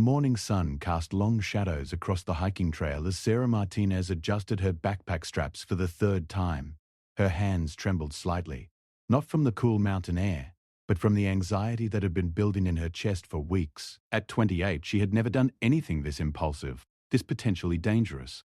morning sun cast long shadows across the hiking trail as Sarah Martinez adjusted her backpack straps for the third time. Her hands trembled slightly, not from the cool mountain air, but from the anxiety that had been building in her chest for weeks. At 28, she had never done anything this impulsive, this potentially dangerous.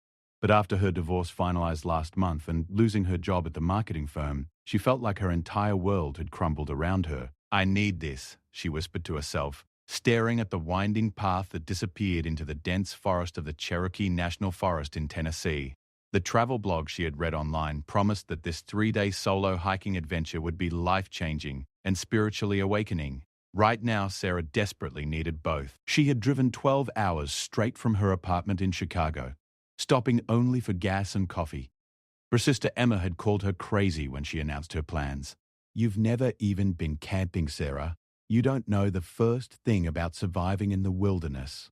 But after her divorce finalized last month and losing her job at the marketing firm, she felt like her entire world had crumbled around her. "I need this," she whispered to herself, staring at the winding path that disappeared into the dense forest of the Cherokee National Forest in Tennessee. The travel blog she had read online promised that this 3-day solo hiking adventure would be life-changing and spiritually awakening. Right now, Sarah desperately needed both. She had driven 12 hours straight from her apartment in Chicago, stopping only for gas and coffee. Her sister Emma had called her crazy when she announced her plans. "You've never even been camping, Sarah. You don't know the first thing about surviving in the wilderness."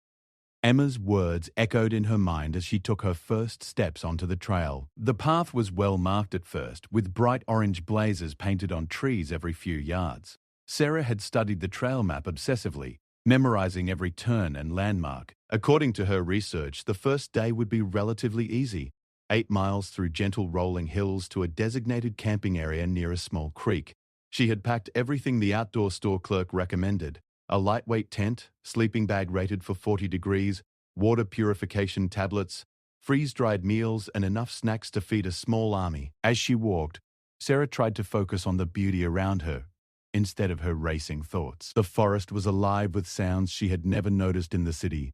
Emma's words echoed in her mind as she took her first steps onto the trail. The path was well marked at first, with bright orange blazes painted on trees every few yards. Sarah had studied the trail map obsessively, memorizing every turn and landmark. According to her research, the first day would be relatively easy. 8 miles through gentle rolling hills to a designated camping area near a small creek. She had packed everything the outdoor store clerk recommended: a lightweight tent, sleeping bag rated for 40 degrees, water purification tablets, freeze-dried meals, and enough snacks to feed a small army. As she walked, Sarah tried to focus on the beauty around her, instead of her racing thoughts. The forest was alive with sounds she had never noticed in the city.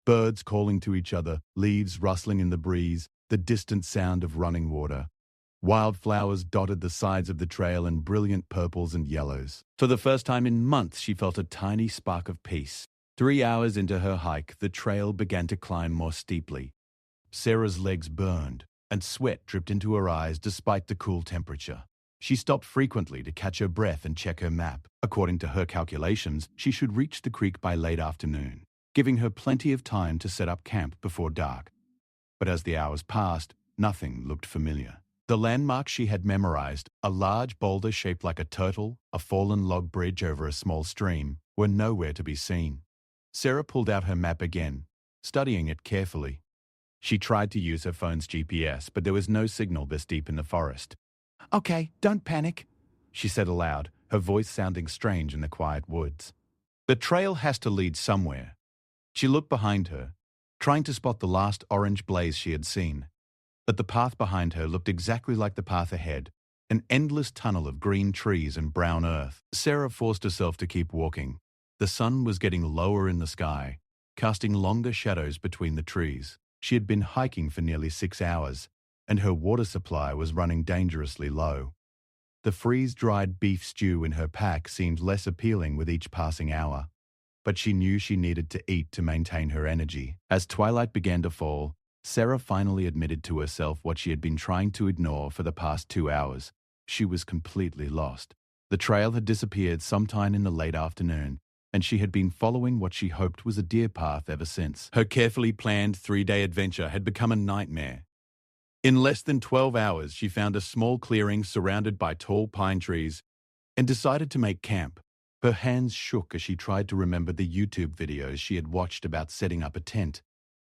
Birds calling to each other, leaves rustling in the breeze, the distant sound of running water. Wildflowers dotted the sides of the trail in brilliant purples and yellows. For the first time in months, she felt a tiny spark of peace. 3 hours into her hike, the trail began to climb more steeply. Sarah's legs burned, and sweat dripped into her eyes despite the cool temperature. She stopped frequently to catch her breath and check her map. According to her calculations, she should reach the creek by late afternoon, giving her plenty of time to set up camp before dark. But as the hours passed, nothing looked familiar. The landmarks she had memorized, a large boulder shaped like a turtle, a fallen log bridge over a small stream, were nowhere to be seen. Sarah pulled out her map again, studying it carefully. She tried to use her phone's GPS, but there was no signal this deep in the forest. "Okay, don't panic," she said aloud, her voice sounding strange in the quiet woods. The trail has to lead somewhere. She looked behind her, trying to spot the last orange blaze she had seen. But the path behind her looked exactly like the path ahead, an endless tunnel of green trees and brown earth. Sarah forced herself to keep walking. The sun was getting lower in the sky, casting longer shadows between the trees. She had been hiking for nearly 6 hours, and her water supply was running dangerously low. The freeze-dried beef stew in her pack seemed less appealing with each passing hour, but she knew she needed to eat to maintain her energy. As twilight began to fall, Sarah finally admitted to herself what she had been trying to ignore for the past 2 hours. She was completely lost. The trail had disappeared sometime in the late afternoon, and she had been following what she hoped was a deer path ever since. Her carefully planned 3-day adventure had become a nightmare. In less than 12 hours, she found a small clearing surrounded by tall pine trees and decided to make camp. Her hands shook as she tried to remember the YouTube videos she had watched about setting up a tent.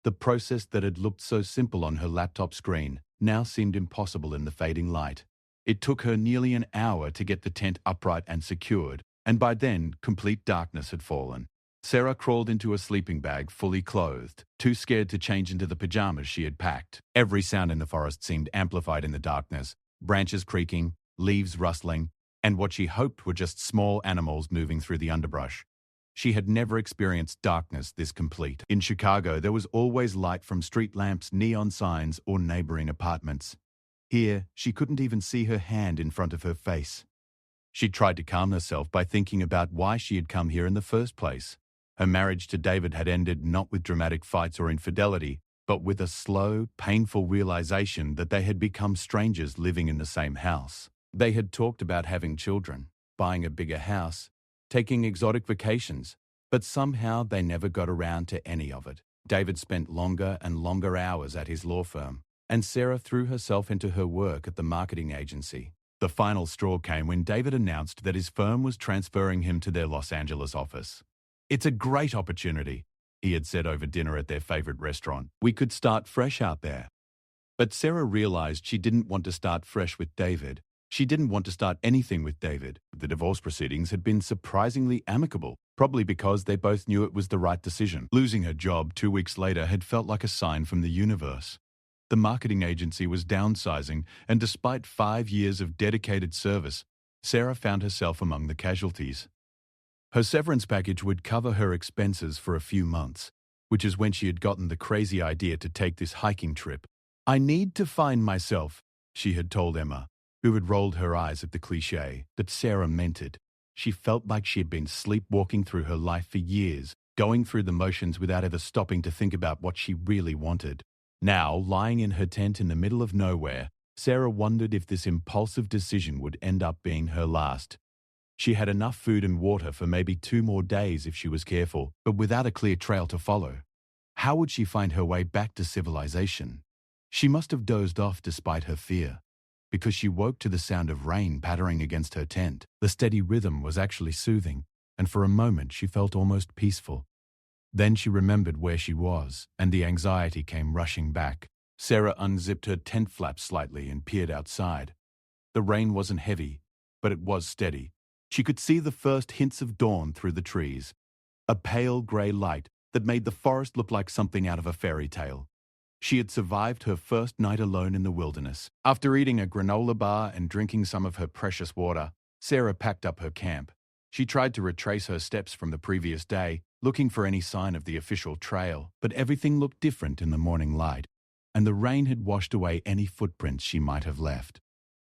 The process that had looked so simple on her laptop screen now seemed impossible in the fading light. It took her nearly an hour to get the tent upright and secured, and by then, complete darkness had fallen. Sarah crawled into a sleeping bag fully clothed, too scared to change into the pajamas she had packed. Every sound in the forest seemed amplified in the darkness, branches creaking, leaves rustling, and what she hoped were just small animals moving through the underbrush. She had never experienced darkness this complete. In Chicago, there was always light from street lamps, neon signs, or neighboring apartments. Here, she couldn't even see her hand in front of her face. She tried to calm herself by thinking about why she had come here in the first place. Her marriage to David had ended not with dramatic fights or infidelity, but with a slow, painful realization that they had become strangers living in the same house. They had talked about having children, buying a bigger house, taking exotic vacations, but somehow they never got around to any of it. David spent longer and longer hours at his law firm, and Sarah threw herself into her work at the marketing agency. The final straw came when David announced that his firm was transferring him to their Los Angeles office. "It's a great opportunity. he had said over dinner at their favorite restaurant. We could start fresh out there. But Sarah realized she didn't want to start fresh with David. She didn't want to start anything with David. The divorce proceedings had been surprisingly amicable, probably because they both knew it was the right decision. Losing her job 2 weeks later had felt like a sign from the universe. The marketing agency was downsizing, and despite 5 years of dedicated service, Sarah found herself among the casualties. Her severance package would cover her expenses for a few months, which is when she had gotten the crazy idea to take this hiking trip. I need to find myself, she had told Emma, who had rolled her eyes at the cliché, but Sarah meant it. She felt like she had been sleepwalking through her life for years, going through the motions without ever stopping to think about what she really wanted. Now, lying in her tent in the middle of nowhere, Sarah wondered if this impulsive decision would end up being her last. She had enough food and water for maybe 2 more days if she was careful, but without a clear trail to follow. How would she find her way back to civilization? She must have dozed off despite her fear, because she woke to the sound of rain pattering against her tent. The steady rhythm was actually soothing, and for a moment she felt almost peaceful. Then she remembered where she was, and the anxiety came rushing back. Sarah unzipped her tent flap slightly and peered outside. The rain wasn't heavy, but it was steady. She could see the first hints of dawn through the trees, a pale grey light that made the forest look like something out of a fairy tale. She had survived her first night alone in the wilderness. After eating a granola bar and drinking some of her precious water, Sarah packed up her camp. She tried to retrace her steps from the previous day, looking for any sign of the official trail, but everything looked different in the morning light, and the rain had washed away any footprints she might have left.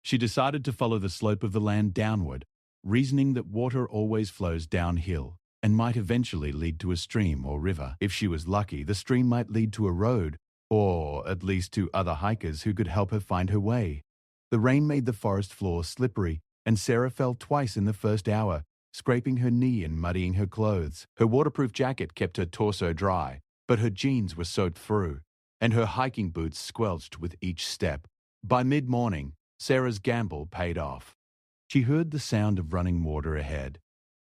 She decided to follow the slope of the land downward, reasoning that water always flows downhill and might eventually lead to a stream or river. If she was lucky, the stream might lead to a road, or at least to other hikers who could help her find her way. The rain made the forest floor slippery, and Sarah fell twice in the first hour, scraping her knee and muddying her clothes. Her waterproof jacket kept her torso dry, but her jeans were soaked through, and her hiking boots squelched with each step. By mid-morning, Sarah's gamble paid off. She heard the sound of running water ahead,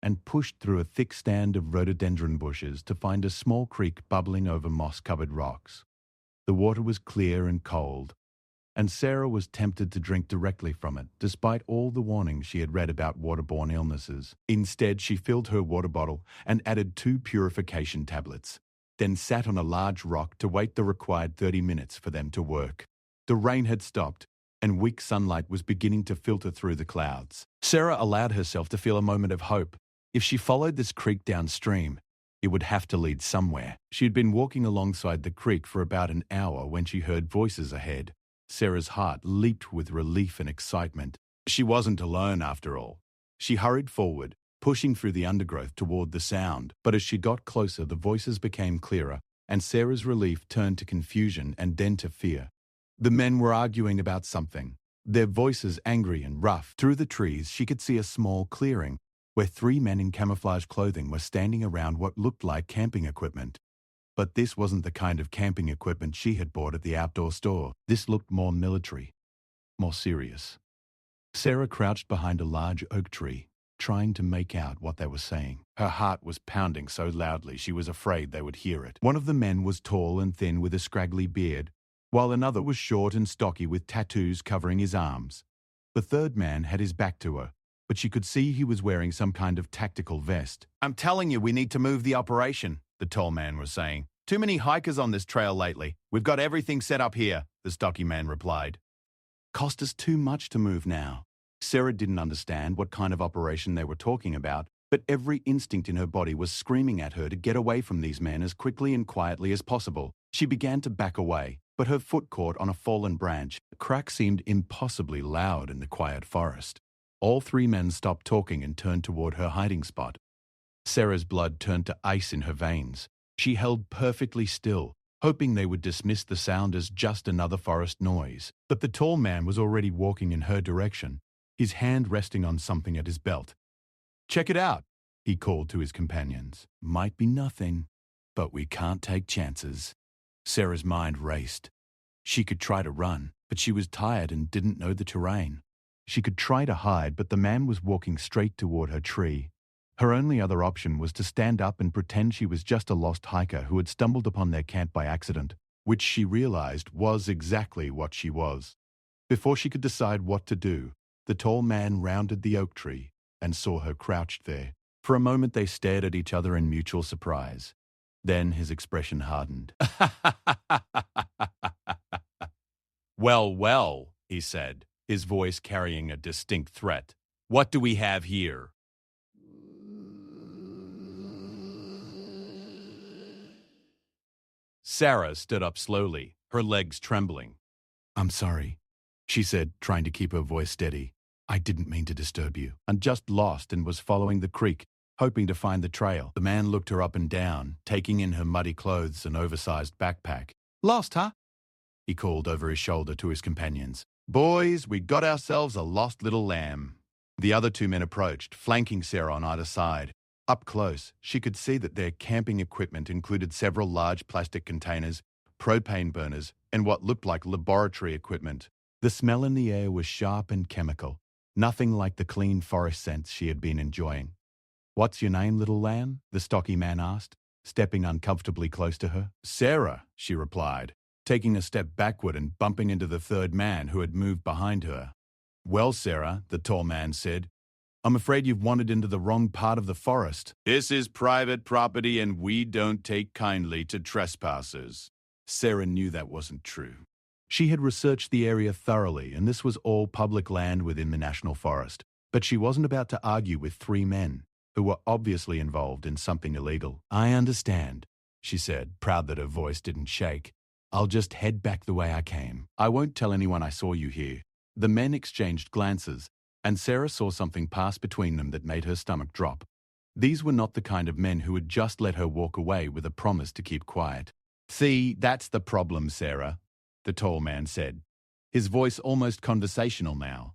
and pushed through a thick stand of rhododendron bushes to find a small creek bubbling over moss-covered rocks. The water was clear and cold, and Sarah was tempted to drink directly from it, despite all the warnings she had read about waterborne illnesses. Instead, she filled her water bottle and added 2 purification tablets, then sat on a large rock to wait the required 30 minutes for them to work. The rain had stopped, and weak sunlight was beginning to filter through the clouds. Sarah allowed herself to feel a moment of hope. If she followed this creek downstream, it would have to lead somewhere. She had been walking alongside the creek for about an hour when she heard voices ahead. Sarah's heart leaped with relief and excitement. She wasn't alone after all. She hurried forward, pushing through the undergrowth toward the sound. But as she got closer, the voices became clearer, and Sarah's relief turned to confusion and then to fear. The men were arguing about something, their voices angry and rough. Through the trees, she could see a small clearing, where 3 men in camouflage clothing were standing around what looked like camping equipment. But this wasn't the kind of camping equipment she had bought at the outdoor store. This looked more military, more serious. Sarah crouched behind a large oak tree, trying to make out what they were saying. Her heart was pounding so loudly she was afraid they would hear it. One of the men was tall and thin with a scraggly beard, while another was short and stocky with tattoos covering his arms. The third man had his back to her, but she could see he was wearing some kind of tactical vest. "I'm telling you, we need to move the operation," the tall man was saying. "Too many hikers on this trail lately. We've got everything set up here," the stocky man replied. "Cost us too much to move now." Sarah didn't understand what kind of operation they were talking about, but every instinct in her body was screaming at her to get away from these men as quickly and quietly as possible. She began to back away, but her foot caught on a fallen branch. The crack seemed impossibly loud in the quiet forest. All 3 men stopped talking and turned toward her hiding spot. Sarah's blood turned to ice in her veins. She held perfectly still, hoping they would dismiss the sound as just another forest noise. But the tall man was already walking in her direction, his hand resting on something at his belt. "Check it out," he called to his companions. "Might be nothing, but we can't take chances." Sarah's mind raced. She could try to run, but she was tired and didn't know the terrain. She could try to hide, but the man was walking straight toward her tree. Her only other option was to stand up and pretend she was just a lost hiker who had stumbled upon their camp by accident, which she realized was exactly what she was. Before she could decide what to do, the tall man rounded the oak tree and saw her crouched there. For a moment they stared at each other in mutual surprise. Then his expression hardened. "Well, well," he said, his voice carrying a distinct threat. "What do we have here?" Sarah stood up slowly, her legs trembling. "I'm sorry," she said, trying to keep her voice steady. "I didn't mean to disturb you. I'm just lost and was following the creek, hoping to find the trail." The man looked her up and down, taking in her muddy clothes and oversized backpack. "Lost, huh?" he called over his shoulder to his companions. "Boys, we got ourselves a lost little lamb." The other two men approached, flanking Sarah on either side. Up close, she could see that their camping equipment included several large plastic containers, propane burners, and what looked like laboratory equipment. The smell in the air was sharp and chemical, nothing like the clean forest scents she had been enjoying. "What's your name, little lamb?" the stocky man asked, stepping uncomfortably close to her. "Sarah," she replied, taking a step backward and bumping into the third man who had moved behind her. "Well, Sarah," the tall man said, "I'm afraid you've wandered into the wrong part of the forest. This is private property and we don't take kindly to trespassers." Sarah knew that wasn't true. She had researched the area thoroughly and this was all public land within the national forest. But she wasn't about to argue with three men who were obviously involved in something illegal. "I understand," she said, proud that her voice didn't shake. "I'll just head back the way I came. I won't tell anyone I saw you here." The men exchanged glances, and Sarah saw something pass between them that made her stomach drop. These were not the kind of men who would just let her walk away with a promise to keep quiet. "See, that's the problem, Sarah," the tall man said, his voice almost conversational now.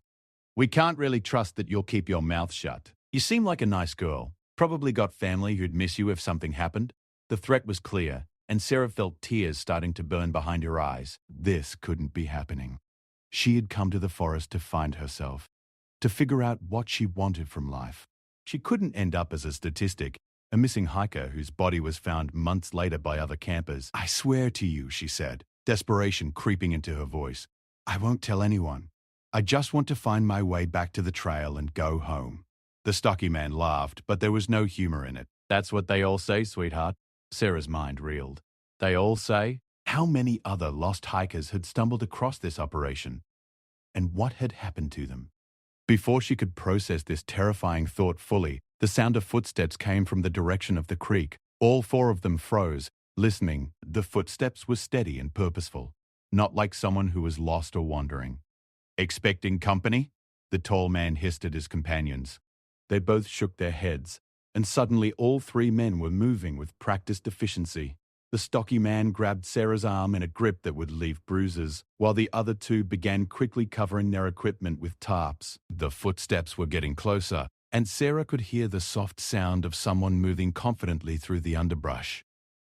"We can't really trust that you'll keep your mouth shut. You seem like a nice girl, probably got family who'd miss you if something happened." The threat was clear, and Sarah felt tears starting to burn behind her eyes. This couldn't be happening. She had come to the forest to find herself, to figure out what she wanted from life. She couldn't end up as a statistic, a missing hiker whose body was found months later by other campers. "I swear to you," she said, desperation creeping into her voice, "I won't tell anyone. I just want to find my way back to the trail and go home." The stocky man laughed, but there was no humor in it. "That's what they all say, sweetheart." Sarah's mind reeled. They all say? How many other lost hikers had stumbled across this operation? And what had happened to them? Before she could process this terrifying thought fully, the sound of footsteps came from the direction of the creek. All four of them froze, listening. The footsteps were steady and purposeful, not like someone who was lost or wandering. "Expecting company?" the tall man hissed at his companions. They both shook their heads, and suddenly all three men were moving with practiced efficiency. The stocky man grabbed Sarah's arm in a grip that would leave bruises, while the other two began quickly covering their equipment with tarps. The footsteps were getting closer, and Sarah could hear the soft sound of someone moving confidently through the underbrush.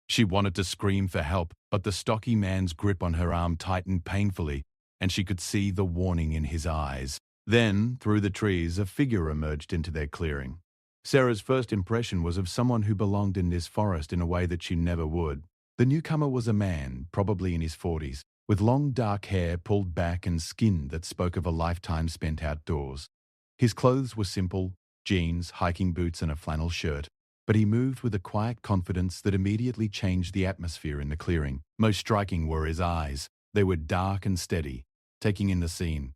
She wanted to scream for help, but the stocky man's grip on her arm tightened painfully, and she could see the warning in his eyes. Then, through the trees, a figure emerged into their clearing. Sarah's first impression was of someone who belonged in this forest in a way that she never would. The newcomer was a man, probably in his 40s, with long dark hair pulled back and skin that spoke of a lifetime spent outdoors. His clothes were simple, jeans, hiking boots and a flannel shirt, but he moved with a quiet confidence that immediately changed the atmosphere in the clearing. Most striking were his eyes. They were dark and steady, taking in the scene,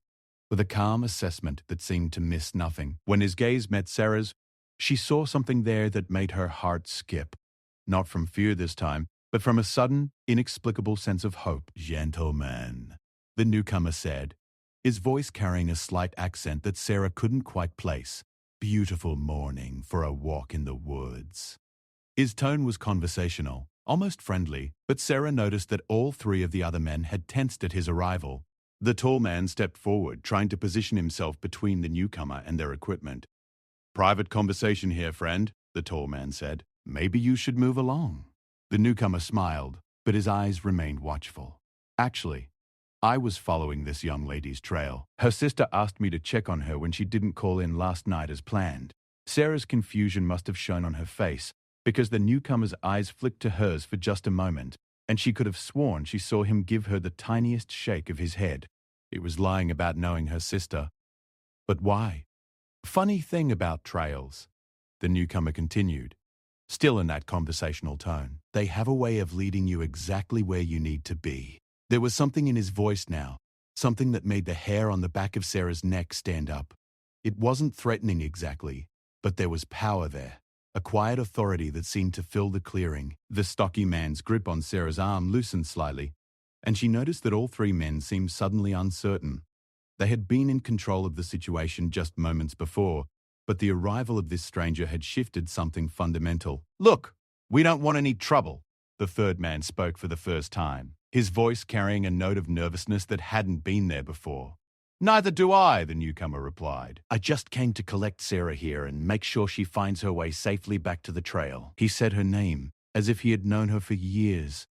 with a calm assessment that seemed to miss nothing. When his gaze met Sarah's, she saw something there that made her heart skip. Not from fear this time, but from a sudden, inexplicable sense of hope. "Gentleman," the newcomer said, his voice carrying a slight accent that Sarah couldn't quite place. "Beautiful morning for a walk in the woods." His tone was conversational, almost friendly, but Sarah noticed that all three of the other men had tensed at his arrival. The tall man stepped forward, trying to position himself between the newcomer and their equipment. "Private conversation here, friend," the tall man said. "Maybe you should move along." The newcomer smiled, but his eyes remained watchful. "Actually, I was following this young lady's trail. Her sister asked me to check on her when she didn't call in last night as planned." Sarah's confusion must have shown on her face, because the newcomer's eyes flicked to hers for just a moment, and she could have sworn she saw him give her the tiniest shake of his head. It was lying about knowing her sister. But why? Funny thing about trails, the newcomer continued, still in that conversational tone. They have a way of leading you exactly where you need to be. There was something in his voice now, something that made the hair on the back of Sarah's neck stand up. It wasn't threatening exactly, but there was power there, a quiet authority that seemed to fill the clearing. The stocky man's grip on Sarah's arm loosened slightly, and she noticed that all three men seemed suddenly uncertain. They had been in control of the situation just moments before, but the arrival of this stranger had shifted something fundamental. "Look, we don't want any trouble," the third man spoke for the first time, his voice carrying a note of nervousness that hadn't been there before. "Neither do I," the newcomer replied. "I just came to collect Sarah here and make sure she finds her way safely back to the trail." He said her name, as if he had known her for years.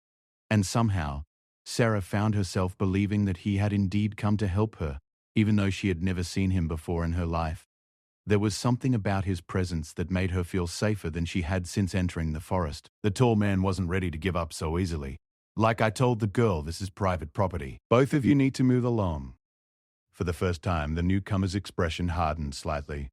And somehow, Sarah found herself believing that he had indeed come to help her, even though she had never seen him before in her life. There was something about his presence that made her feel safer than she had since entering the forest. The tall man wasn't ready to give up so easily. "Like I told the girl, this is private property. Both of you need to move along." For the first time, the newcomer's expression hardened slightly.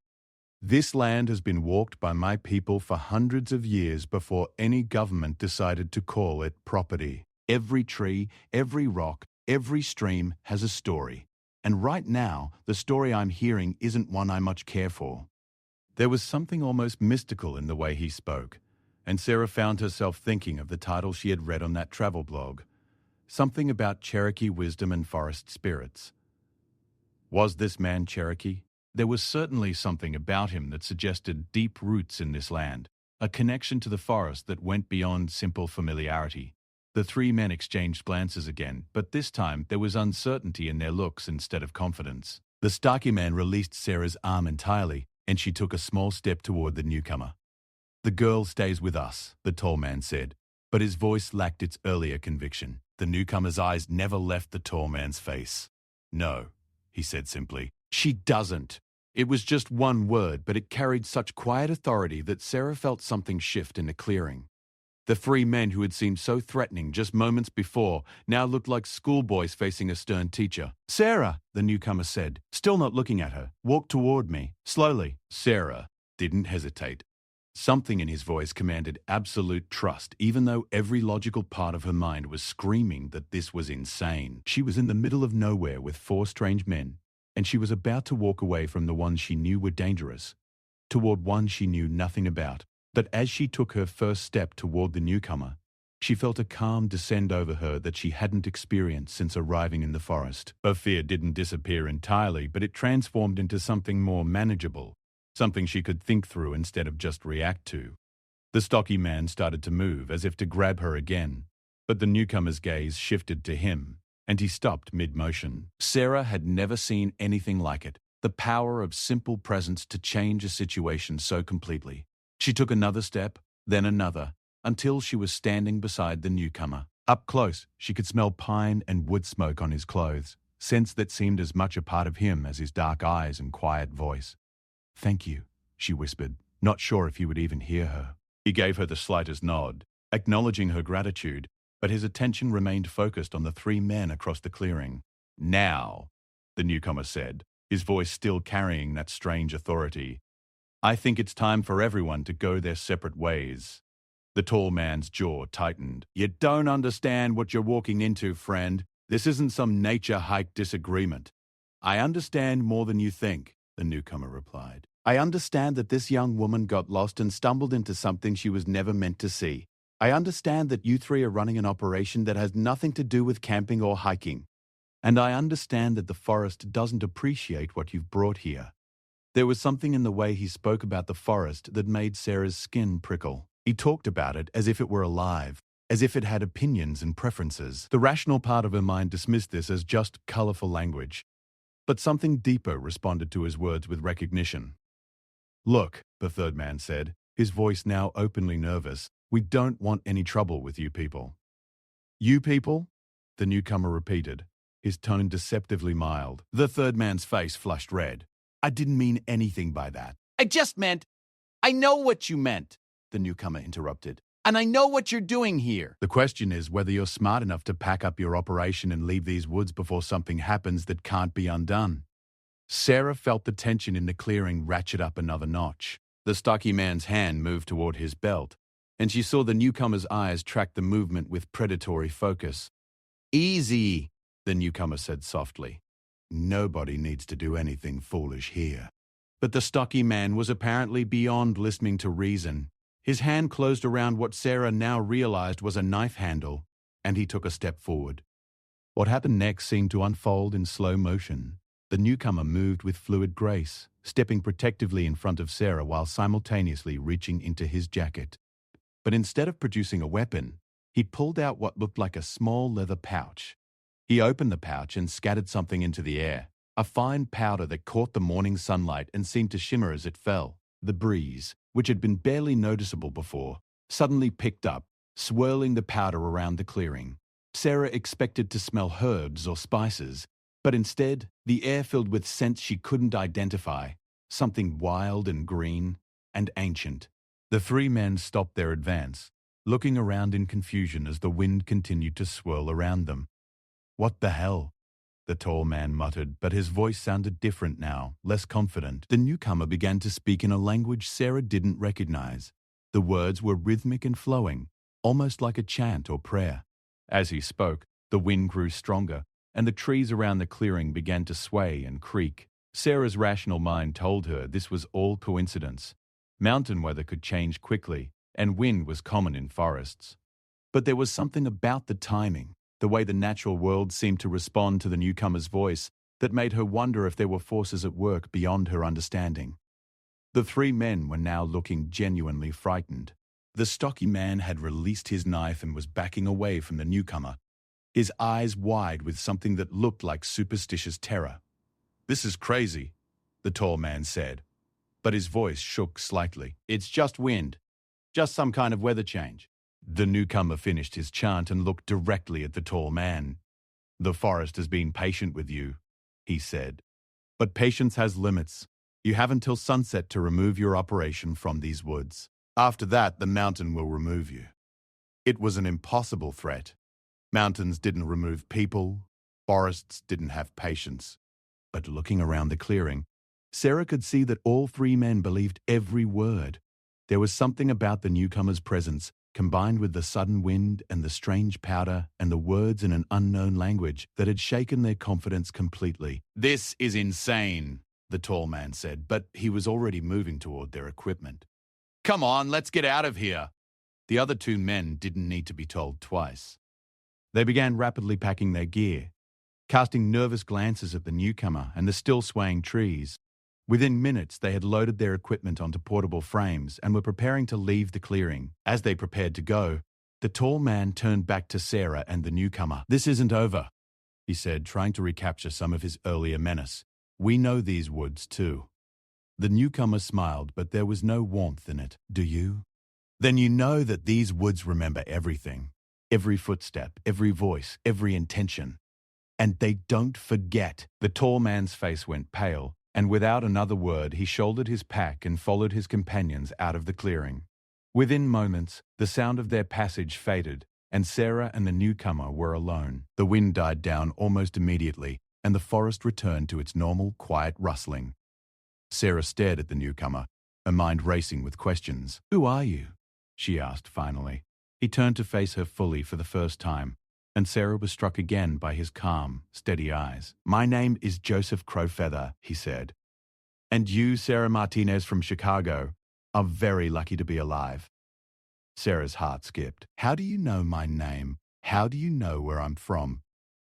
"This land has been walked by my people for hundreds of years before any government decided to call it property. Every tree, every rock, every stream has a story. And right now, the story I'm hearing isn't one I much care for." There was something almost mystical in the way he spoke, and Sarah found herself thinking of the title she had read on that travel blog. Something about Cherokee wisdom and forest spirits. Was this man Cherokee? There was certainly something about him that suggested deep roots in this land, a connection to the forest that went beyond simple familiarity. The three men exchanged glances again, but this time there was uncertainty in their looks instead of confidence. The stocky man released Sarah's arm entirely, and she took a small step toward the newcomer. "The girl stays with us," the tall man said, but his voice lacked its earlier conviction. The newcomer's eyes never left the tall man's face. "No," he said simply. "She doesn't." It was just one word, but it carried such quiet authority that Sarah felt something shift in the clearing. The three men who had seemed so threatening just moments before now looked like schoolboys facing a stern teacher. "Sarah," the newcomer said, still not looking at her, "walk toward me, slowly." Sarah didn't hesitate. Something in his voice commanded absolute trust, even though every logical part of her mind was screaming that this was insane. She was in the middle of nowhere with four strange men, and she was about to walk away from the ones she knew were dangerous, toward one she knew nothing about. But as she took her first step toward the newcomer, she felt a calm descend over her that she hadn't experienced since arriving in the forest. Her fear didn't disappear entirely, but it transformed into something more manageable, something she could think through instead of just react to. The stocky man started to move, as if to grab her again, but the newcomer's gaze shifted to him, and he stopped mid-motion. Sarah had never seen anything like it, the power of simple presence to change a situation so completely. She took another step, then another, until she was standing beside the newcomer. Up close, she could smell pine and wood smoke on his clothes, scents that seemed as much a part of him as his dark eyes and quiet voice. "Thank you," she whispered, not sure if he would even hear her. He gave her the slightest nod, acknowledging her gratitude, but his attention remained focused on the three men across the clearing. "Now," the newcomer said, his voice still carrying that strange authority, "I think it's time for everyone to go their separate ways." The tall man's jaw tightened. "You don't understand what you're walking into, friend. This isn't some nature hike disagreement." "I understand more than you think," the newcomer replied. "I understand that this young woman got lost and stumbled into something she was never meant to see. I understand that you three are running an operation that has nothing to do with camping or hiking. And I understand that the forest doesn't appreciate what you've brought here." There was something in the way he spoke about the forest that made Sarah's skin prickle. He talked about it as if it were alive, as if it had opinions and preferences. The rational part of her mind dismissed this as just colorful language. But something deeper responded to his words with recognition. "Look," the third man said, his voice now openly nervous, "we don't want any trouble with you people." "You people?" the newcomer repeated, his tone deceptively mild. The third man's face flushed red. "I didn't mean anything by that. I just meant..." I know what you meant, the newcomer interrupted. And I know what you're doing here. The question is whether you're smart enough to pack up your operation and leave these woods before something happens that can't be undone. Sarah felt the tension in the clearing ratchet up another notch. The stocky man's hand moved toward his belt, and she saw the newcomer's eyes track the movement with predatory focus. Easy, the newcomer said softly. Nobody needs to do anything foolish here. But the stocky man was apparently beyond listening to reason. His hand closed around what Sarah now realized was a knife handle, and he took a step forward. What happened next seemed to unfold in slow motion. The newcomer moved with fluid grace, stepping protectively in front of Sarah while simultaneously reaching into his jacket. But instead of producing a weapon, he pulled out what looked like a small leather pouch. He opened the pouch and scattered something into the air, a fine powder that caught the morning sunlight and seemed to shimmer as it fell. The breeze, which had been barely noticeable before, suddenly picked up, swirling the powder around the clearing. Sarah expected to smell herbs or spices, but instead, the air filled with scents she couldn't identify, something wild and green and ancient. The three men stopped their advance, looking around in confusion as the wind continued to swirl around them. What the hell? The tall man muttered, but his voice sounded different now, less confident. The newcomer began to speak in a language Sarah didn't recognize. The words were rhythmic and flowing, almost like a chant or prayer. As he spoke, the wind grew stronger, and the trees around the clearing began to sway and creak. Sarah's rational mind told her this was all coincidence. Mountain weather could change quickly, and wind was common in forests. But there was something about the timing, the way the natural world seemed to respond to the newcomer's voice, that made her wonder if there were forces at work beyond her understanding. The three men were now looking genuinely frightened. The stocky man had released his knife and was backing away from the newcomer, his eyes wide with something that looked like superstitious terror. "This is crazy," the tall man said, but his voice shook slightly. "It's just wind, just some kind of weather change." The newcomer finished his chant and looked directly at the tall man. "The forest has been patient with you," he said. "But patience has limits. You have until sunset to remove your operation from these woods. After that, the mountain will remove you." It was an impossible threat. Mountains didn't remove people. Forests didn't have patience. But looking around the clearing, Sarah could see that all three men believed every word. There was something about the newcomer's presence, combined with the sudden wind and the strange powder and the words in an unknown language, that had shaken their confidence completely. "This is insane," the tall man said, but he was already moving toward their equipment. "Come on, let's get out of here." The other two men didn't need to be told twice. They began rapidly packing their gear, casting nervous glances at the newcomer and the still swaying trees. Within minutes, they had loaded their equipment onto portable frames and were preparing to leave the clearing. As they prepared to go, the tall man turned back to Sarah and the newcomer. "This isn't over," he said, trying to recapture some of his earlier menace. "We know these woods, too." The newcomer smiled, but there was no warmth in it. "Do you? Then you know that these woods remember everything. Every footstep, every voice, every intention. And they don't forget." The tall man's face went pale, and without another word, he shouldered his pack and followed his companions out of the clearing. Within moments, the sound of their passage faded, and Sarah and the newcomer were alone. The wind died down almost immediately, and the forest returned to its normal, quiet rustling. Sarah stared at the newcomer, her mind racing with questions. "Who are you?" she asked finally. He turned to face her fully for the first time, and Sarah was struck again by his calm, steady eyes. "My name is Joseph Crowfeather," he said. "And you, Sarah Martinez from Chicago, are very lucky to be alive." Sarah's heart skipped. "How do you know my name? How do you know where I'm from?"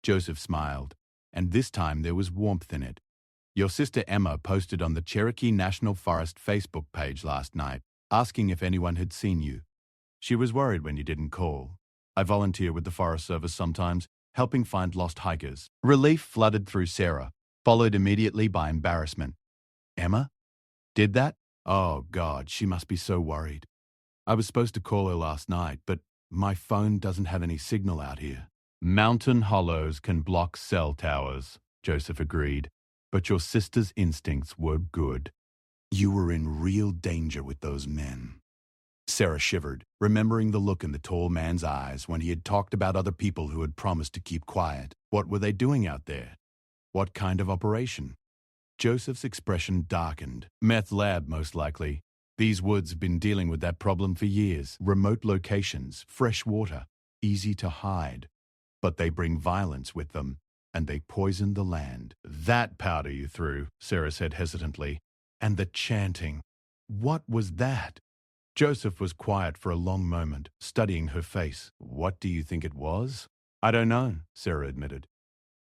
Joseph smiled, and this time there was warmth in it. "Your sister Emma posted on the Cherokee National Forest Facebook page last night, asking if anyone had seen you. She was worried when you didn't call. I volunteer with the Forest Service sometimes, helping find lost hikers." Relief flooded through Sarah, followed immediately by embarrassment. "Emma? Did that? Oh, God, she must be so worried. I was supposed to call her last night, but my phone doesn't have any signal out here." "Mountain hollows can block cell towers," Joseph agreed, "but your sister's instincts were good." You were in real danger with those men. Sarah shivered, remembering the look in the tall man's eyes when he had talked about other people who had promised to keep quiet. What were they doing out there? What kind of operation? Joseph's expression darkened. Meth lab, most likely. These woods have been dealing with that problem for years. Remote locations, fresh water, easy to hide. But they bring violence with them, and they poison the land. That powder you threw, Sarah said hesitantly. And the chanting. What was that? Joseph was quiet for a long moment, studying her face. What do you think it was? I don't know, Sarah admitted.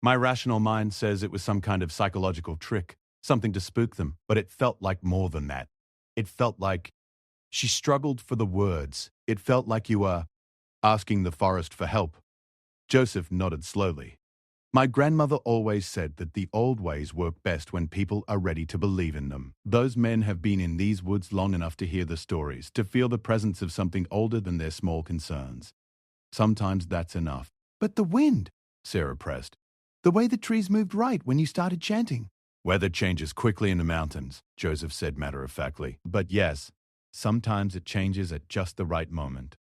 My rational mind says it was some kind of psychological trick, something to spook them, but it felt like more than that. It felt like... She struggled for the words. It felt like you were asking the forest for help. Joseph nodded slowly. My grandmother always said that the old ways work best when people are ready to believe in them. Those men have been in these woods long enough to hear the stories, to feel the presence of something older than their small concerns. Sometimes that's enough. But the wind, Sarah pressed. The way the trees moved right when you started chanting. Weather changes quickly in the mountains, Joseph said matter-of-factly. But yes, sometimes it changes at just the right moment.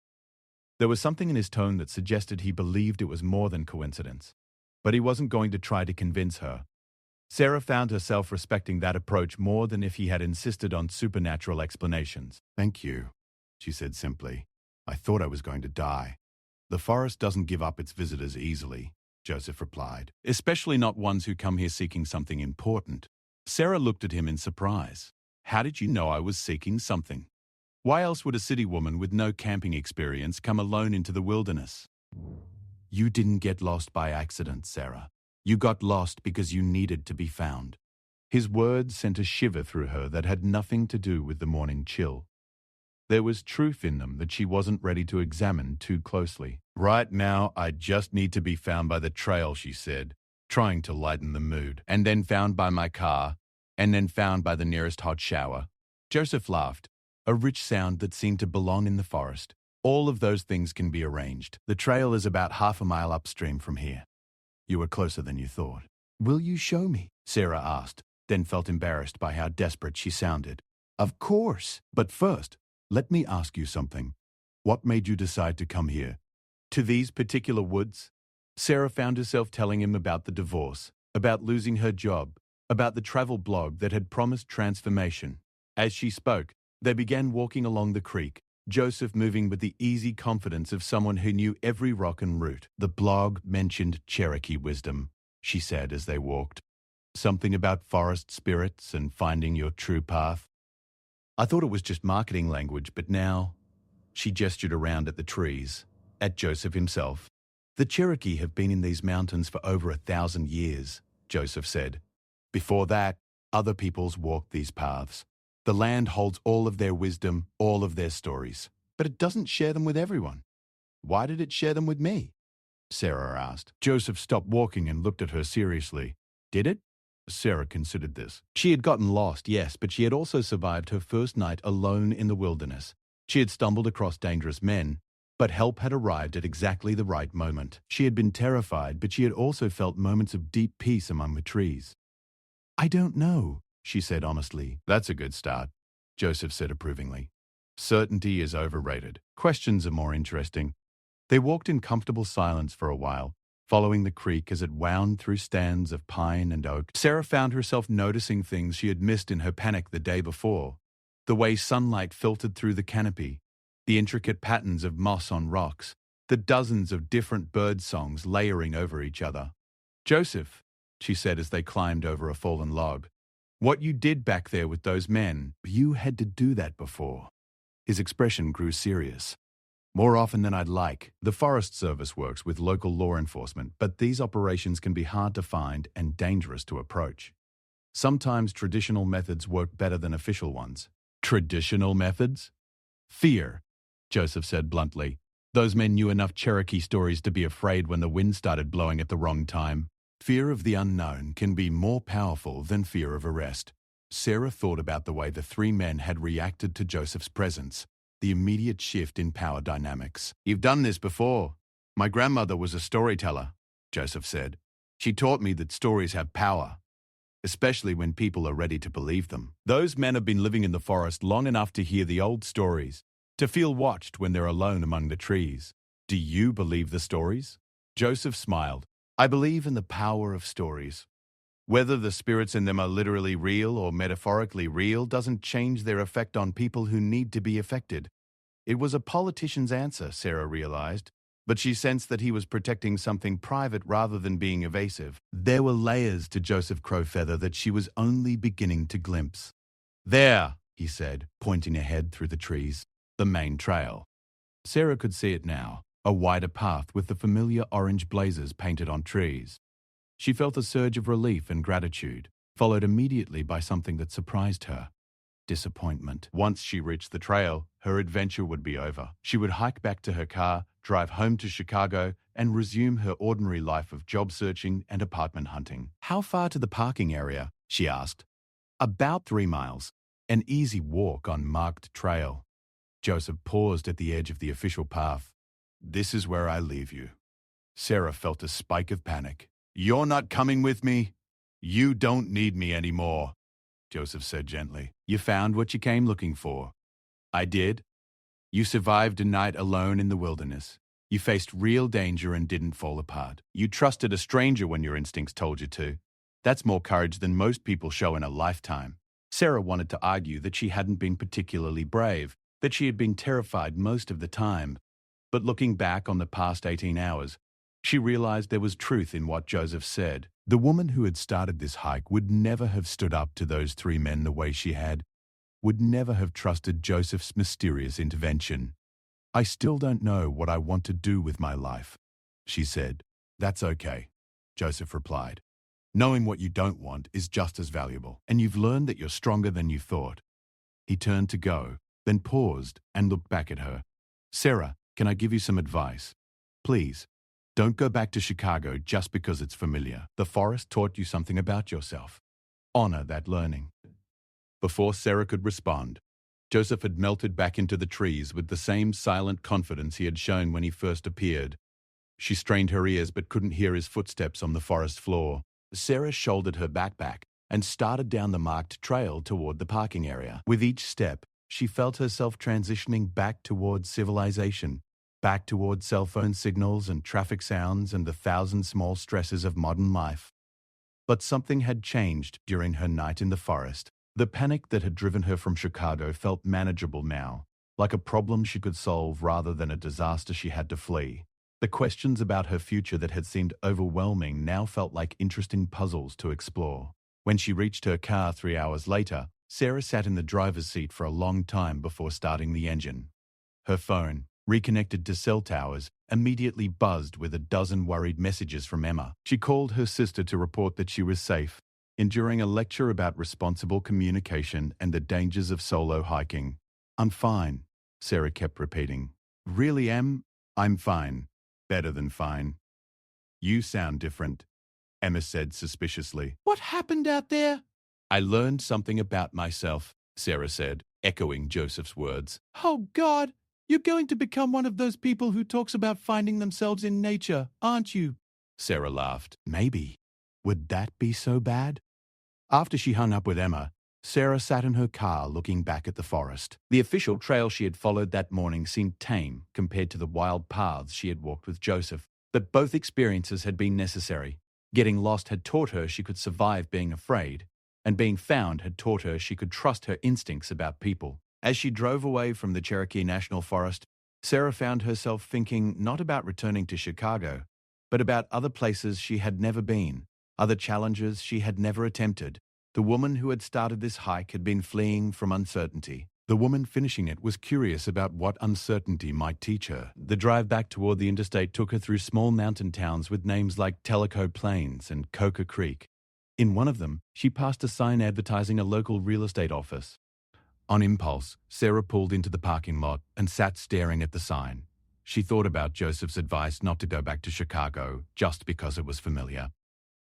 There was something in his tone that suggested he believed it was more than coincidence. But he wasn't going to try to convince her. Sarah found herself respecting that approach more than if he had insisted on supernatural explanations. Thank you, she said simply. I thought I was going to die. The forest doesn't give up its visitors easily, Joseph replied, especially not ones who come here seeking something important. Sarah looked at him in surprise. How did you know I was seeking something? Why else would a city woman with no camping experience come alone into the wilderness? You didn't get lost by accident, Sarah. You got lost because you needed to be found. His words sent a shiver through her that had nothing to do with the morning chill. There was truth in them that she wasn't ready to examine too closely. Right now, I just need to be found by the trail, she said, trying to lighten the mood. And then found by my car, and then found by the nearest hot shower. Joseph laughed, a rich sound that seemed to belong in the forest. All of those things can be arranged. The trail is about half a mile upstream from here. You were closer than you thought. Will you show me? Sarah asked, then felt embarrassed by how desperate she sounded. Of course. But first, let me ask you something. What made you decide to come here? To these particular woods? Sarah found herself telling him about the divorce, about losing her job, about the travel blog that had promised transformation. As she spoke, they began walking along the creek, Joseph moving with the easy confidence of someone who knew every rock and root. The blog mentioned Cherokee wisdom, she said as they walked. Something about forest spirits and finding your true path. I thought it was just marketing language, but now... She gestured around at the trees, at Joseph himself. The Cherokee have been in these mountains for over 1,000 years, Joseph said. Before that, other peoples walked these paths. The land holds all of their wisdom, all of their stories, but it doesn't share them with everyone. Why did it share them with me? Sarah asked. Joseph stopped walking and looked at her seriously. Did it? Sarah considered this. She had gotten lost, yes, but she had also survived her first night alone in the wilderness. She had stumbled across dangerous men, but help had arrived at exactly the right moment. She had been terrified, but she had also felt moments of deep peace among the trees. I don't know, she said honestly. That's a good start, Joseph said approvingly. Certainty is overrated. Questions are more interesting. They walked in comfortable silence for a while, following the creek as it wound through stands of pine and oak. Sarah found herself noticing things she had missed in her panic the day before. The way sunlight filtered through the canopy, the intricate patterns of moss on rocks, the dozens of different bird songs layering over each other. Joseph, she said as they climbed over a fallen log, what you did back there with those men, you had to do that before. His expression grew serious. More often than I'd like, the Forest Service works with local law enforcement, but these operations can be hard to find and dangerous to approach. Sometimes traditional methods work better than official ones. Traditional methods? Fear, Joseph said bluntly. Those men knew enough Cherokee stories to be afraid when the wind started blowing at the wrong time. Fear of the unknown can be more powerful than fear of arrest. Sarah thought about the way the three men had reacted to Joseph's presence, the immediate shift in power dynamics. You've done this before. My grandmother was a storyteller, Joseph said. She taught me that stories have power. especially when people are ready to believe them. Those men have been living in the forest long enough to hear the old stories, to feel watched when they're alone among the trees. Do you believe the stories? Joseph smiled. I believe in the power of stories. Whether the spirits in them are literally real or metaphorically real doesn't change their effect on people who need to be affected. It was a politician's answer, Sarah realized, but she sensed that he was protecting something private rather than being evasive. There were layers to Joseph Crowfeather that she was only beginning to glimpse. There, he said, pointing ahead through the trees, the main trail. Sarah could see it now, a wider path with the familiar orange blazes painted on trees. She felt a surge of relief and gratitude, followed immediately by something that surprised her. Disappointment. Once she reached the trail, her adventure would be over. She would hike back to her car, drive home to Chicago, and resume her ordinary life of job searching and apartment hunting. How far to the parking area? She asked. About 3 miles. An easy walk on marked trail. Joseph paused at the edge of the official path. This is where I leave you. Sarah felt a spike of panic. You're not coming with me? You don't need me anymore, Joseph said gently. You found what you came looking for. I did. You survived a night alone in the wilderness. You faced real danger and didn't fall apart. You trusted a stranger when your instincts told you to. That's more courage than most people show in a lifetime. Sarah wanted to argue that she hadn't been particularly brave, that she had been terrified most of the time. But looking back on the past 18 hours, she realized there was truth in what Joseph said. The woman who had started this hike would never have stood up to those 3 men the way she had, would never have trusted Joseph's mysterious intervention. I still don't know what I want to do with my life, she said. That's okay, Joseph replied. Knowing what you don't want is just as valuable, and you've learned that you're stronger than you thought. He turned to go, then paused and looked back at her. Sarah, can I give you some advice? Please. Don't go back to Chicago just because it's familiar. The forest taught you something about yourself. Honor that learning. Before Sarah could respond, Joseph had melted back into the trees with the same silent confidence he had shown when he first appeared. She strained her ears but couldn't hear his footsteps on the forest floor. Sarah shouldered her backpack and started down the marked trail toward the parking area. With each step, she felt herself transitioning back towards civilization, back towards cell phone signals and traffic sounds and the thousand small stresses of modern life. But something had changed during her night in the forest. The panic that had driven her from Chicago felt manageable now, like a problem she could solve rather than a disaster she had to flee. The questions about her future that had seemed overwhelming now felt like interesting puzzles to explore. When she reached her car 3 hours later, Sarah sat in the driver's seat for a long time before starting the engine. Her phone, reconnected to cell towers, immediately buzzed with a dozen worried messages from Emma. She called her sister to report that she was safe, enduring a lecture about responsible communication and the dangers of solo hiking. I'm fine, Sarah kept repeating. Really, Em? I'm fine. Better than fine. You sound different, Emma said suspiciously. What happened out there? I learned something about myself, Sarah said, echoing Joseph's words. Oh, God, you're going to become one of those people who talks about finding themselves in nature, aren't you? Sarah laughed. Maybe. Would that be so bad? After she hung up with Emma, Sarah sat in her car looking back at the forest. The official trail she had followed that morning seemed tame compared to the wild paths she had walked with Joseph. But both experiences had been necessary. Getting lost had taught her she could survive being afraid, and being found had taught her she could trust her instincts about people. As she drove away from the Cherokee National Forest, Sarah found herself thinking not about returning to Chicago, but about other places she had never been, other challenges she had never attempted. The woman who had started this hike had been fleeing from uncertainty. The woman finishing it was curious about what uncertainty might teach her. The drive back toward the interstate took her through small mountain towns with names like Tellico Plains and Coca Creek. In one of them, she passed a sign advertising a local real estate office. On impulse, Sarah pulled into the parking lot and sat staring at the sign. She thought about Joseph's advice not to go back to Chicago just because it was familiar.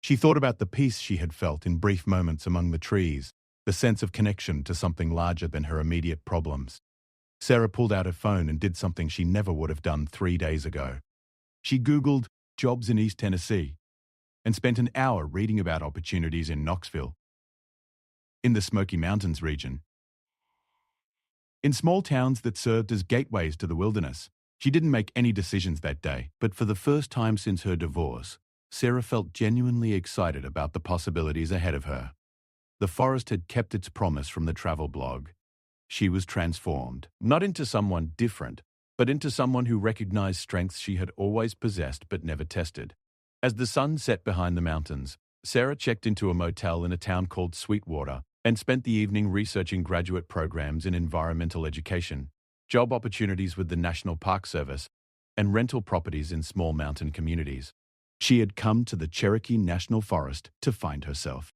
She thought about the peace she had felt in brief moments among the trees, the sense of connection to something larger than her immediate problems. Sarah pulled out her phone and did something she never would have done 3 days ago. She Googled jobs in East Tennessee and spent an hour reading about opportunities in Knoxville, in the Smoky Mountains region. In small towns that served as gateways to the wilderness, she didn't make any decisions that day, but for the first time since her divorce, Sarah felt genuinely excited about the possibilities ahead of her. The forest had kept its promise from the travel blog. She was transformed, not into someone different, but into someone who recognized strengths she had always possessed but never tested. As the sun set behind the mountains, Sarah checked into a motel in a town called Sweetwater and spent the evening researching graduate programs in environmental education, job opportunities with the National Park Service, and rental properties in small mountain communities. She had come to the Cherokee National Forest to find herself.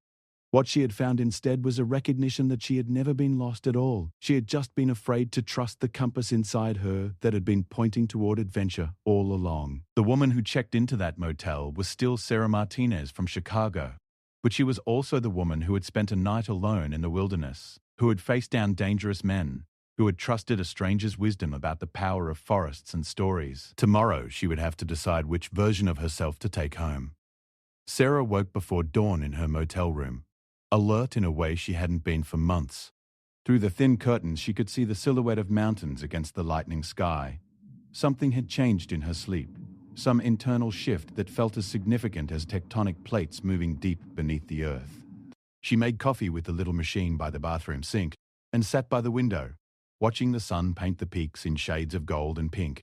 What she had found instead was a recognition that she had never been lost at all. She had just been afraid to trust the compass inside her that had been pointing toward adventure all along. The woman who checked into that motel was still Sarah Martinez from Chicago, but she was also the woman who had spent a night alone in the wilderness, who had faced down dangerous men, who had trusted a stranger's wisdom about the power of forests and stories. Tomorrow she would have to decide which version of herself to take home. Sarah woke before dawn in her motel room, alert in a way she hadn't been for months. Through the thin curtains, she could see the silhouette of mountains against the lightening sky. Something had changed in her sleep, some internal shift that felt as significant as tectonic plates moving deep beneath the earth. She made coffee with the little machine by the bathroom sink and sat by the window, watching the sun paint the peaks in shades of gold and pink.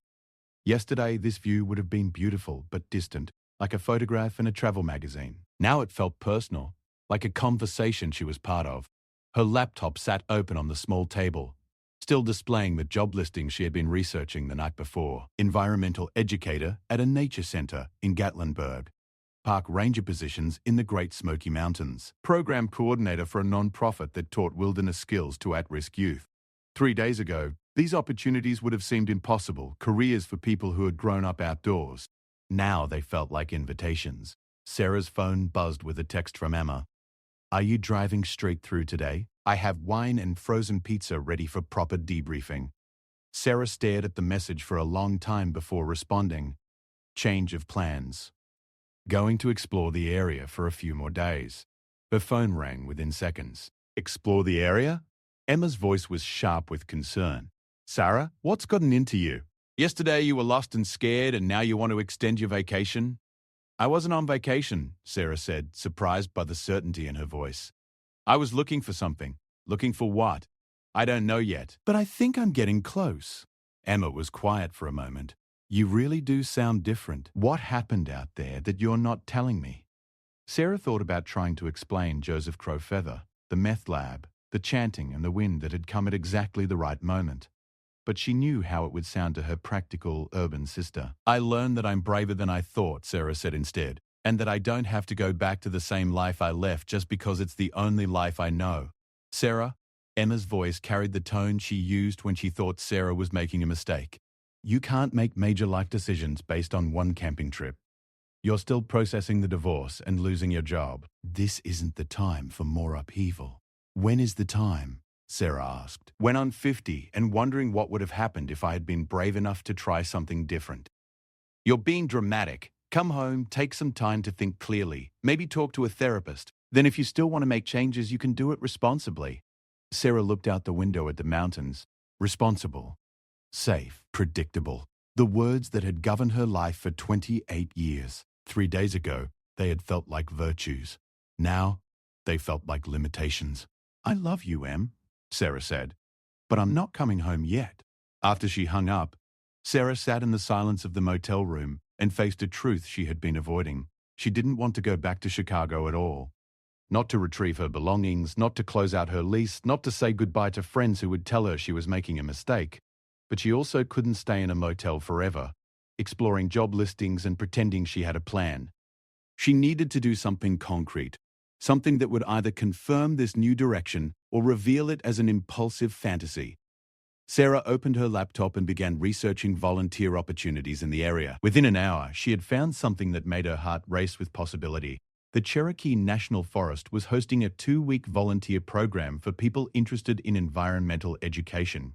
Yesterday, this view would have been beautiful but distant, like a photograph in a travel magazine. Now it felt personal, like a conversation she was part of. Her laptop sat open on the small table, still displaying the job listing she had been researching the night before. Environmental educator at a nature center in Gatlinburg. Park ranger positions in the Great Smoky Mountains. Program coordinator for a non-profit that taught wilderness skills to at-risk youth. 3 days ago, these opportunities would have seemed impossible, careers for people who had grown up outdoors. Now they felt like invitations. Sarah's phone buzzed with a text from Emma. "Are you driving straight through today? I have wine and frozen pizza ready for proper debriefing." Sarah stared at the message for a long time before responding. Change of plans. Going to explore the area for a few more days. Her phone rang within seconds. Explore the area? Emma's voice was sharp with concern. "Sarah, what's gotten into you? Yesterday you were lost and scared and now you want to extend your vacation?" "I wasn't on vacation," Sarah said, surprised by the certainty in her voice. "I was looking for something. Looking for what? I don't know yet, but I think I'm getting close." Emma was quiet for a moment. "You really do sound different. What happened out there that you're not telling me?" Sarah thought about trying to explain Joseph Crowfeather, the meth lab, the chanting and the wind that had come at exactly the right moment. But she knew how it would sound to her practical, urban sister. "I learned that I'm braver than I thought," Sarah said instead, "and that I don't have to go back to the same life I left just because it's the only life I know." "Sarah," Emma's voice carried the tone she used when she thought Sarah was making a mistake. "You can't make major life decisions based on one camping trip. You're still processing the divorce and losing your job. This isn't the time for more upheaval." "When is the time?" Sarah asked. "When I'm 50 and wondering what would have happened if I had been brave enough to try something different." "You're being dramatic. Come home, take some time to think clearly, maybe talk to a therapist. Then if you still want to make changes, you can do it responsibly." Sarah looked out the window at the mountains. Responsible, safe, predictable. The words that had governed her life for 28 years. 3 days ago, they had felt like virtues. Now, they felt like limitations. "I love you, Em," Sarah said, "but I'm not coming home yet." After she hung up, Sarah sat in the silence of the motel room and faced a truth she had been avoiding. She didn't want to go back to Chicago at all. Not to retrieve her belongings, not to close out her lease, not to say goodbye to friends who would tell her she was making a mistake. But she also couldn't stay in a motel forever, exploring job listings and pretending she had a plan. She needed to do something concrete, something that would either confirm this new direction or reveal it as an impulsive fantasy. Sarah opened her laptop and began researching volunteer opportunities in the area. Within an hour, she had found something that made her heart race with possibility. The Cherokee National Forest was hosting a 2-week volunteer program for people interested in environmental education.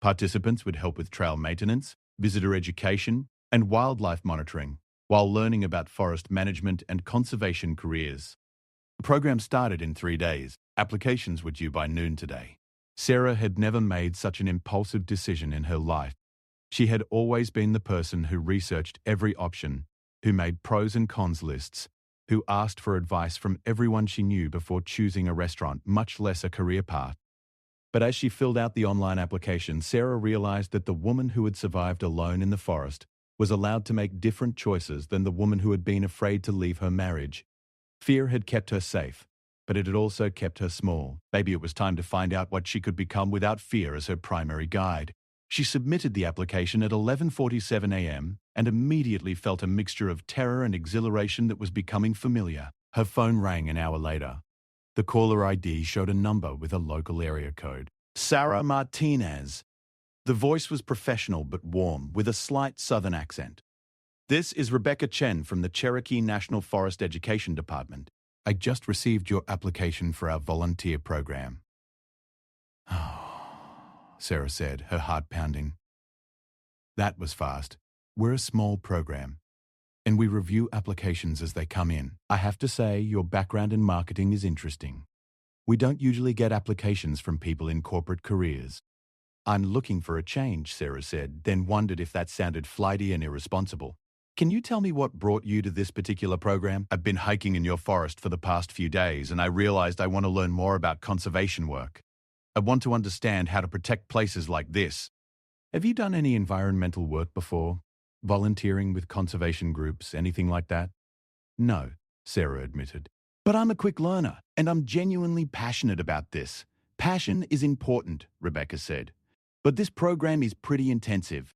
Participants would help with trail maintenance, visitor education, and wildlife monitoring, while learning about forest management and conservation careers. The program started in 3 days. Applications were due by noon today. Sarah had never made such an impulsive decision in her life. She had always been the person who researched every option, who made pros and cons lists, who asked for advice from everyone she knew before choosing a restaurant, much less a career path. But as she filled out the online application, Sarah realized that the woman who had survived alone in the forest was allowed to make different choices than the woman who had been afraid to leave her marriage. Fear had kept her safe, but it had also kept her small. Maybe it was time to find out what she could become without fear as her primary guide. She submitted the application at 11:47 a.m. and immediately felt a mixture of terror and exhilaration that was becoming familiar. Her phone rang an hour later. The caller ID showed a number with a local area code. Sarah Martinez. The voice was professional but warm, with a slight southern accent. This is Rebecca Chen from the Cherokee National Forest Education Department. I just received your application for our volunteer program. Sarah said, her heart pounding. That was fast. We're a small program, and we review applications as they come in. I have to say, your background in marketing is interesting. We don't usually get applications from people in corporate careers. I'm looking for a change, Sarah said, then wondered if that sounded flighty and irresponsible. Can you tell me what brought you to this particular program? I've been hiking in your forest for the past few days, and I realized I want to learn more about conservation work. I want to understand how to protect places like this. Have you done any environmental work before? Volunteering with conservation groups, anything like that? No, Sarah admitted. But I'm a quick learner, and I'm genuinely passionate about this. Passion is important, Rebecca said. But this program is pretty intensive.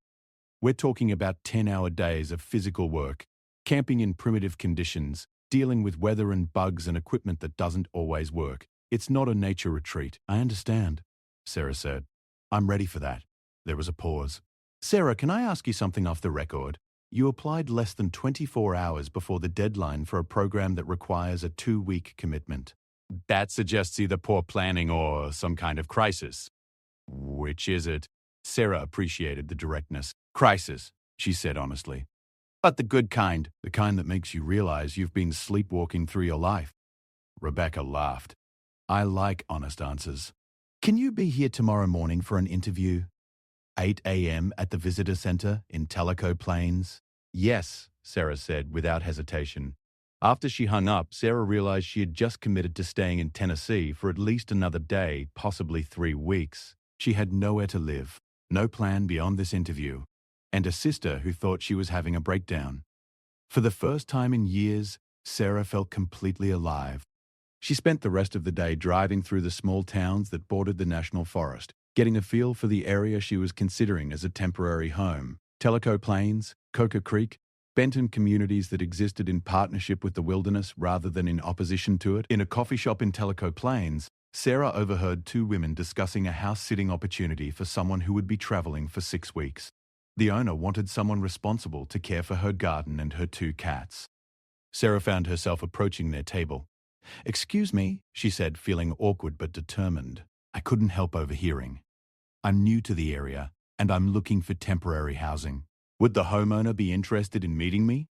We're talking about 10-hour days of physical work, camping in primitive conditions, dealing with weather and bugs and equipment that doesn't always work. It's not a nature retreat. I understand, Sarah said. I'm ready for that. There was a pause. Sarah, can I ask you something off the record? You applied less than 24 hours before the deadline for a program that requires a 2-week commitment. That suggests either poor planning or some kind of crisis. Which is it? Sarah appreciated the directness. Crisis, she said honestly. But the good kind. The kind that makes you realize you've been sleepwalking through your life. Rebecca laughed. I like honest answers. Can you be here tomorrow morning for an interview? 8 a.m. at the visitor center in Tellico Plains? Yes, Sarah said without hesitation. After she hung up, Sarah realized she had just committed to staying in Tennessee for at least another day, possibly 3 weeks. She had nowhere to live, no plan beyond this interview, and a sister who thought she was having a breakdown. For the first time in years, Sarah felt completely alive. She spent the rest of the day driving through the small towns that bordered the national forest, getting a feel for the area she was considering as a temporary home. Tellico Plains, Coca Creek, Benton communities that existed in partnership with the wilderness rather than in opposition to it. In a coffee shop in Tellico Plains, Sarah overheard 2 women discussing a house-sitting opportunity for someone who would be traveling for 6 weeks. The owner wanted someone responsible to care for her garden and her 2 cats. Sarah found herself approaching their table. Excuse me, she said, feeling awkward but determined. I couldn't help overhearing. I'm new to the area, and I'm looking for temporary housing. Would the homeowner be interested in meeting me?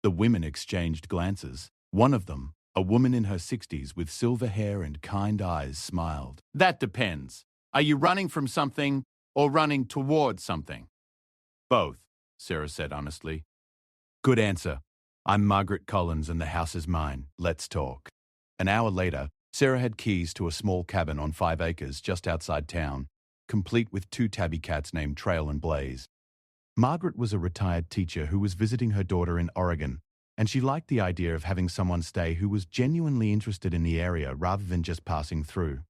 The women exchanged glances. One of them, a woman in her 60s with silver hair and kind eyes, smiled. That depends. Are you running from something or running towards something? Both, Sarah said honestly. Good answer. I'm Margaret Collins and the house is mine. Let's talk. An hour later, Sarah had keys to a small cabin on 5 acres just outside town, complete with 2 tabby cats named Trail and Blaze. Margaret was a retired teacher who was visiting her daughter in Oregon, and she liked the idea of having someone stay who was genuinely interested in the area rather than just passing through.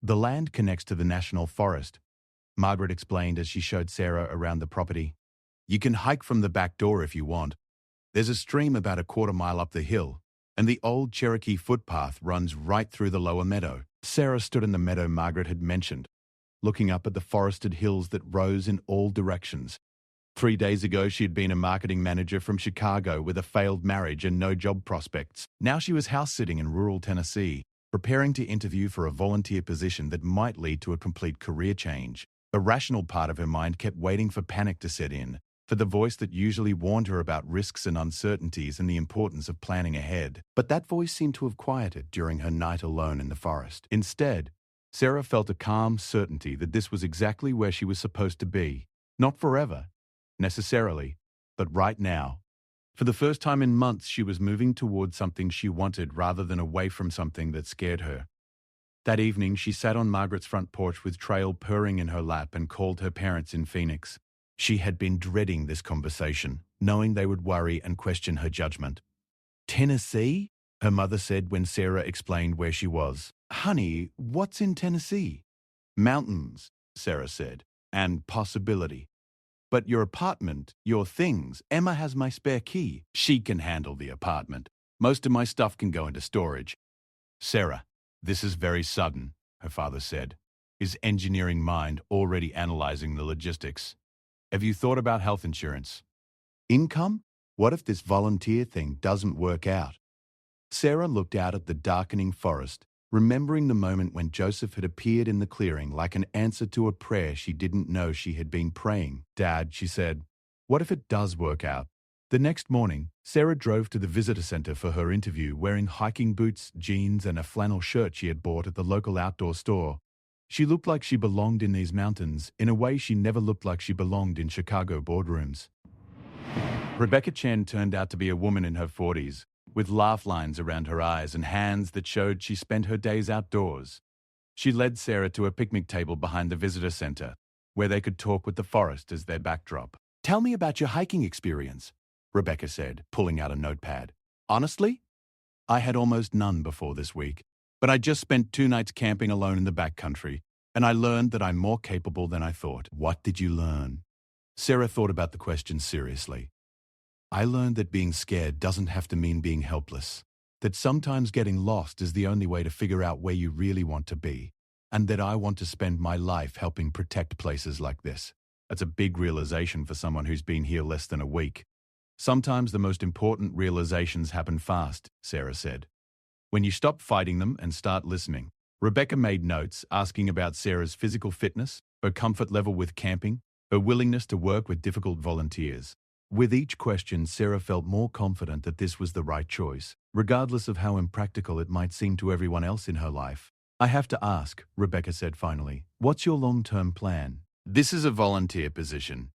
The land connects to the national forest, Margaret explained as she showed Sarah around the property. You can hike from the back door if you want. There's a stream about a 1/4 mile up the hill, and the old Cherokee footpath runs right through the lower meadow. Sarah stood in the meadow Margaret had mentioned, looking up at the forested hills that rose in all directions. 3 days ago, she had been a marketing manager from Chicago with a failed marriage and no job prospects. Now she was house-sitting in rural Tennessee, preparing to interview for a volunteer position that might lead to a complete career change. The rational part of her mind kept waiting for panic to set in, for the voice that usually warned her about risks and uncertainties and the importance of planning ahead. But that voice seemed to have quieted during her night alone in the forest. Instead, Sarah felt a calm certainty that this was exactly where she was supposed to be. Not forever, necessarily, but right now. For the first time in months, she was moving towards something she wanted rather than away from something that scared her. That evening, she sat on Margaret's front porch with Trail purring in her lap and called her parents in Phoenix. She had been dreading this conversation, knowing they would worry and question her judgment. "Tennessee?" her mother said when Sarah explained where she was. "Honey, what's in Tennessee?" "Mountains," Sarah said, "and possibility. But your apartment, your things, Emma has my spare key. She can handle the apartment. Most of my stuff can go into storage." "Sarah, this is very sudden," her father said, his engineering mind already analyzing the logistics. "Have you thought about health insurance? Income? What if this volunteer thing doesn't work out?" Sarah looked out at the darkening forest, remembering the moment when Joseph had appeared in the clearing like an answer to a prayer she didn't know she had been praying. "Dad," she said, "what if it does work out?" The next morning, Sarah drove to the visitor center for her interview wearing hiking boots, jeans, and a flannel shirt she had bought at the local outdoor store. She looked like she belonged in these mountains in a way she never looked like she belonged in Chicago boardrooms. Rebecca Chen turned out to be a woman in her 40s, with laugh lines around her eyes and hands that showed she spent her days outdoors. She led Sarah to a picnic table behind the visitor center, where they could talk with the forest as their backdrop. "Tell me about your hiking experience," Rebecca said, pulling out a notepad. "Honestly, I had almost none before this week, but I just spent 2 nights camping alone in the backcountry, and I learned that I'm more capable than I thought." "What did you learn?" Sarah thought about the question seriously. "I learned that being scared doesn't have to mean being helpless, that sometimes getting lost is the only way to figure out where you really want to be, and that I want to spend my life helping protect places like this." That's a big realization for someone who's been here less than a week. "Sometimes the most important realizations happen fast," Sarah said. "When you stop fighting them and start listening." Rebecca made notes asking about Sarah's physical fitness, her comfort level with camping, her willingness to work with difficult volunteers. With each question, Sarah felt more confident that this was the right choice, regardless of how impractical it might seem to everyone else in her life. "I have to ask," Rebecca said finally, "what's your long-term plan?" "This is a volunteer position.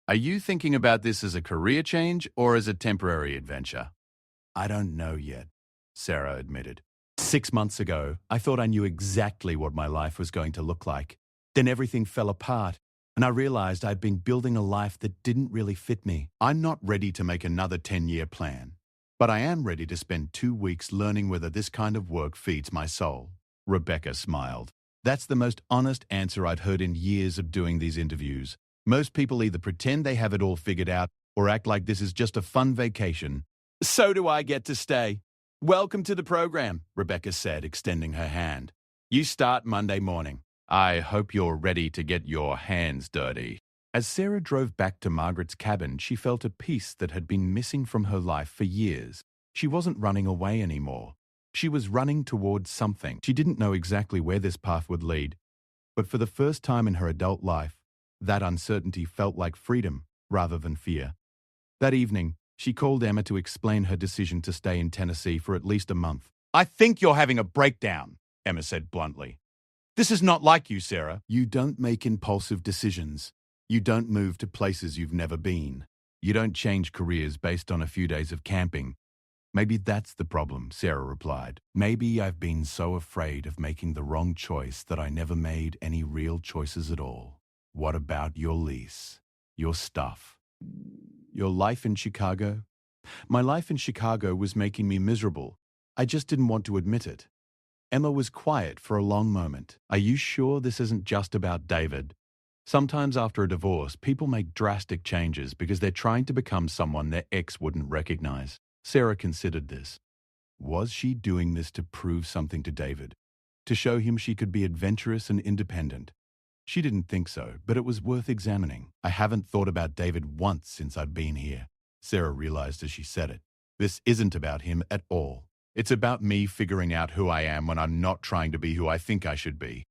Are you thinking about this as a career change or as a temporary adventure?" "I don't know yet," Sarah admitted. 6 months ago, I thought I knew exactly what my life was going to look like. Then everything fell apart, and I realized I'd been building a life that didn't really fit me. I'm not ready to make another 10-year plan, but I am ready to spend 2 weeks learning whether this kind of work feeds my soul." Rebecca smiled. "That's the most honest answer I'd heard in years of doing these interviews. Most people either pretend they have it all figured out or act like this is just a fun vacation." "So do I get to stay. Welcome to the program," Rebecca said, extending her hand. "You start Monday morning. I hope you're ready to get your hands dirty." As Sarah drove back to Margaret's cabin, she felt a peace that had been missing from her life for years. She wasn't running away anymore. She was running towards something. She didn't know exactly where this path would lead, but for the first time in her adult life, that uncertainty felt like freedom rather than fear. That evening, she called Emma to explain her decision to stay in Tennessee for at least a month. "I think you're having a breakdown," Emma said bluntly. "This is not like you, Sarah. You don't make impulsive decisions. You don't move to places you've never been. You don't change careers based on a few days of camping." "Maybe that's the problem," Sarah replied. "Maybe I've been so afraid of making the wrong choice that I never made any real choices at all." "What about your lease? Your stuff? Your life in Chicago?" "My life in Chicago was making me miserable. I just didn't want to admit it." Emma was quiet for a long moment. "Are you sure this isn't just about David?" Sometimes after a divorce, people make drastic changes because they're trying to become someone their ex wouldn't recognize. Sarah considered this. Was she doing this to prove something to David? To show him she could be adventurous and independent? She didn't think so, but it was worth examining. "I haven't thought about David once since I've been here," Sarah realized as she said it. "This isn't about him at all. It's about me figuring out who I am when I'm not trying to be who I think I should be."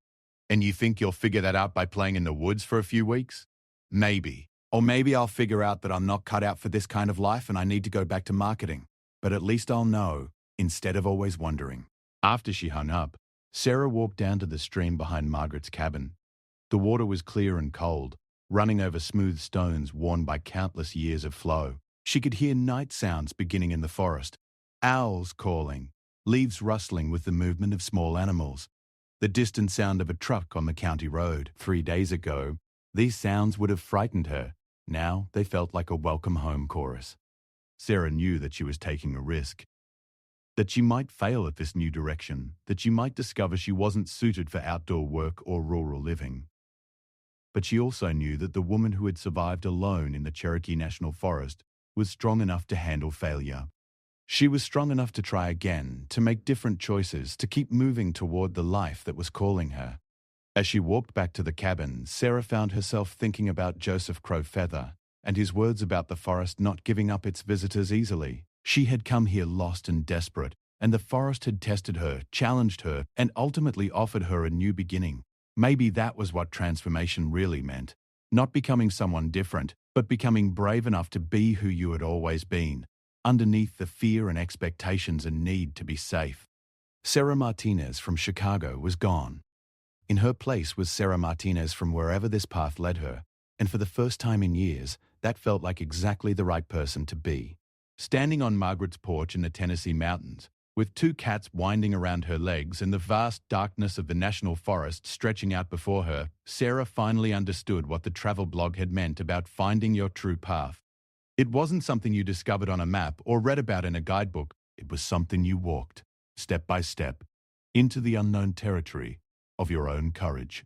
"And you think you'll figure that out by playing in the woods for a few weeks?" "Maybe. Or maybe I'll figure out that I'm not cut out for this kind of life and I need to go back to marketing. But at least I'll know, instead of always wondering. After she hung up, Sarah walked down to the stream behind Margaret's cabin. The water was clear and cold, running over smooth stones worn by countless years of flow. She could hear night sounds beginning in the forest, owls calling, leaves rustling with the movement of small animals, the distant sound of a truck on the county road. 3 days ago, these sounds would have frightened her. Now they felt like a welcome home chorus. Sarah knew that she was taking a risk, that she might fail at this new direction, that she might discover she wasn't suited for outdoor work or rural living. But she also knew that the woman who had survived alone in the Cherokee National Forest was strong enough to handle failure. She was strong enough to try again, to make different choices, to keep moving toward the life that was calling her. As she walked back to the cabin, Sarah found herself thinking about Joseph Crowfeather and his words about the forest not giving up its visitors easily. She had come here lost and desperate, and the forest had tested her, challenged her, and ultimately offered her a new beginning. Maybe that was what transformation really meant. Not becoming someone different, but becoming brave enough to be who you had always been, underneath the fear and expectations and need to be safe. Sarah Martinez from Chicago was gone. In her place was Sarah Martinez from wherever this path led her, and for the first time in years, that felt like exactly the right person to be. Standing on Margaret's porch in the Tennessee mountains, with 2 cats winding around her legs and the vast darkness of the national forest stretching out before her, Sarah finally understood what the travel blog had meant about finding your true path. It wasn't something you discovered on a map or read about in a guidebook. It was something you walked, step by step, into the unknown territory of your own courage.